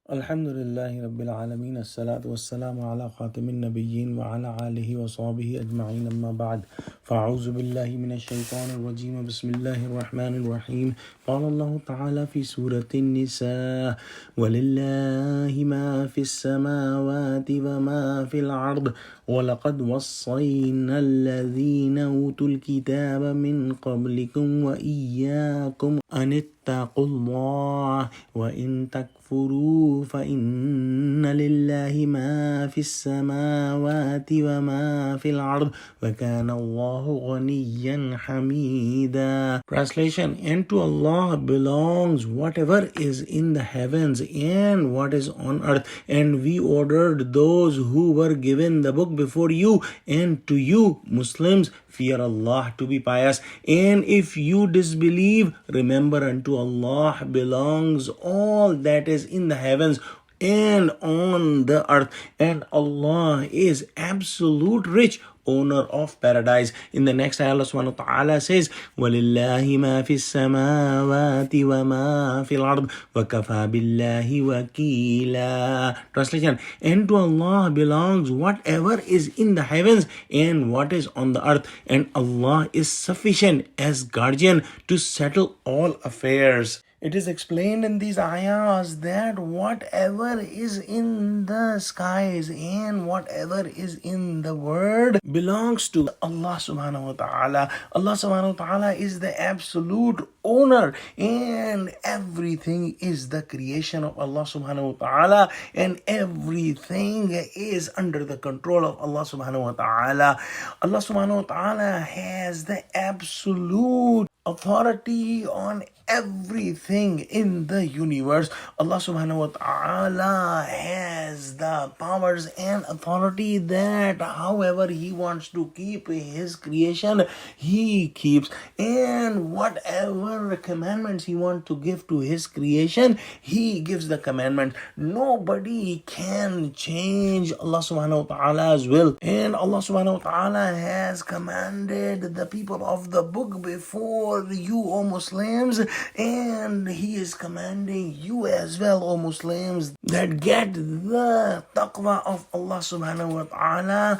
Alhamdulillahi Rabbil Alameen, As-salatu was-salamu ala khatamin nabiyyin wa ala alihi wa sahbihi ajma'in, amma ba'd. Fa'auzu billahi minash shaitanir rajim, bismillahir rahmanir rahim. Qala Allah ta'ala fi Surah An-Nisa, walillahi ma fis samawati wa ma fil ard, wa laqad wassayna alladhina utul kitaba min qablikum wa iyyakum an ittaqullah wa in takfuru فإن لله ما في السماوات وما في الأرض وكان الله غنيا حميدا. Translation: And to Allah belongs whatever is in the heavens and what is on earth, and we ordered those who were given the book before you and to you Muslims, fear Allah, to be pious, and if you disbelieve, remember unto Allah belongs all that is in the heavens and on the earth, and Allah is absolute rich, owner of paradise. In the next ayah, Allah subhanahu wa ta'ala says, وَلِلَّهِ مَا فِي السَّمَاوَاتِ وَمَا فِي الْأَرْضِ وَكَفَى بِاللَّهِ وَكِيلًا. Translation: And to Allah belongs whatever is in the heavens and what is on the earth, and Allah is sufficient as guardian to settle all affairs. It is explained in these ayahs that whatever is in the skies and whatever is in the world belongs to Allah subhanahu wa ta'ala. Allah subhanahu wa ta'ala is the absolute owner, and everything is the creation of Allah subhanahu wa ta'ala, and everything is under the control of Allah subhanahu wa ta'ala. Allah subhanahu wa ta'ala has the absolute authority on everything in the universe. Allah subhanahu wa ta'ala has the powers and authority that however He wants to keep His creation, He keeps, and whatever commandments He wants to give to His creation, He gives the commandment. Nobody can change Allah subhanahu wa ta'ala's will, and Allah subhanahu wa ta'ala has commanded the people of the book before you, O Muslims, and He is commanding you as well, O Muslims, that get the taqwa of Allah subhanahu wa ta'ala,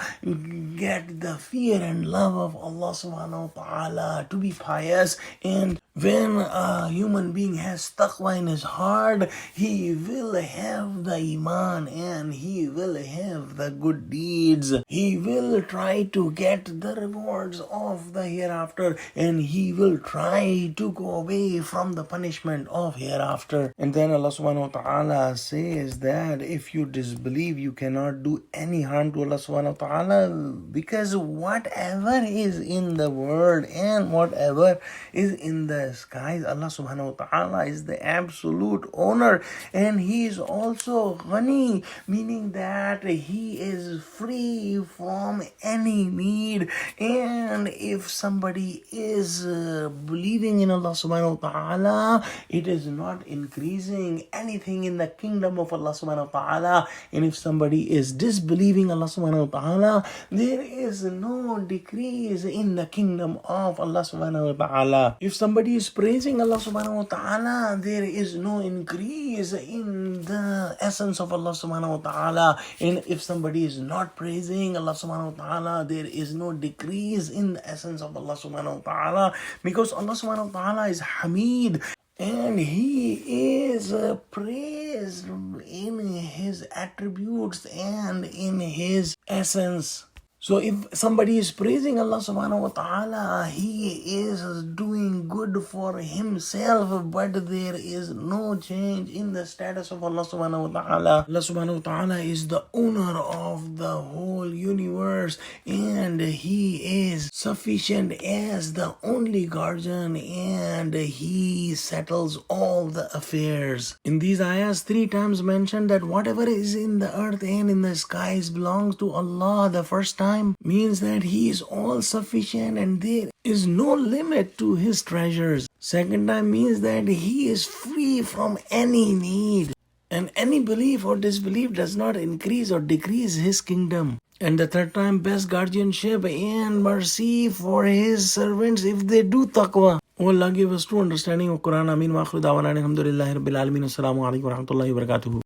get the fear and love of Allah subhanahu wa ta'ala, to be pious. And when a human being has taqwa in his heart, he will have the iman and he will have the good deeds. He will try to get the rewards of the hereafter, and he will try to go away from the punishment of hereafter. And then Allah subhanahu wa ta'ala says that if you disbelieve, you cannot do any harm to Allah subhanahu wa ta'ala, because whatever is in the world and whatever is in the skies, Allah subhanahu wa ta'ala is the absolute owner, and He is also ghani, meaning that He is free from any need. And if somebody is believing in Allah subhanahu wa ta'ala, it is not increasing anything in the kingdom of Allah subhanahu wa ta'ala, and if somebody is disbelieving Allah subhanahu wa ta'ala, there is no decrease in the kingdom of Allah subhanahu wa ta'ala. If somebody is praising Allah subhanahu wa ta'ala, there is no increase in the essence of Allah subhanahu wa ta'ala, and if somebody is not praising Allah subhanahu wa ta'ala, there is no decrease in the essence of Allah subhanahu wa ta'ala, because Allah subhanahu wa ta'ala is Hamid, and He is praised in His attributes and in His essence. So if somebody is praising Allah subhanahu wa ta'ala, he is doing good for himself, but there is no change in the status of Allah subhanahu wa ta'ala. Allah subhanahu wa ta'ala is the owner of the whole universe, and He is sufficient as the only guardian, and He settles all the affairs. In these ayahs, 3 times mentioned that whatever is in the earth and in the skies belongs to Allah. The first time means that He is all sufficient and there is no limit to His treasures. Second time means that He is free from any need, and any belief or disbelief does not increase or decrease His kingdom. And the third time, best guardianship and mercy for His servants if they do taqwa. Oh Allah, give us true understanding of Quran. Ameen wa akhiru da'wana alhamdulillahi rabbil alamin. Assalamu alaikum wa rahmatullahi wa barakatuhu.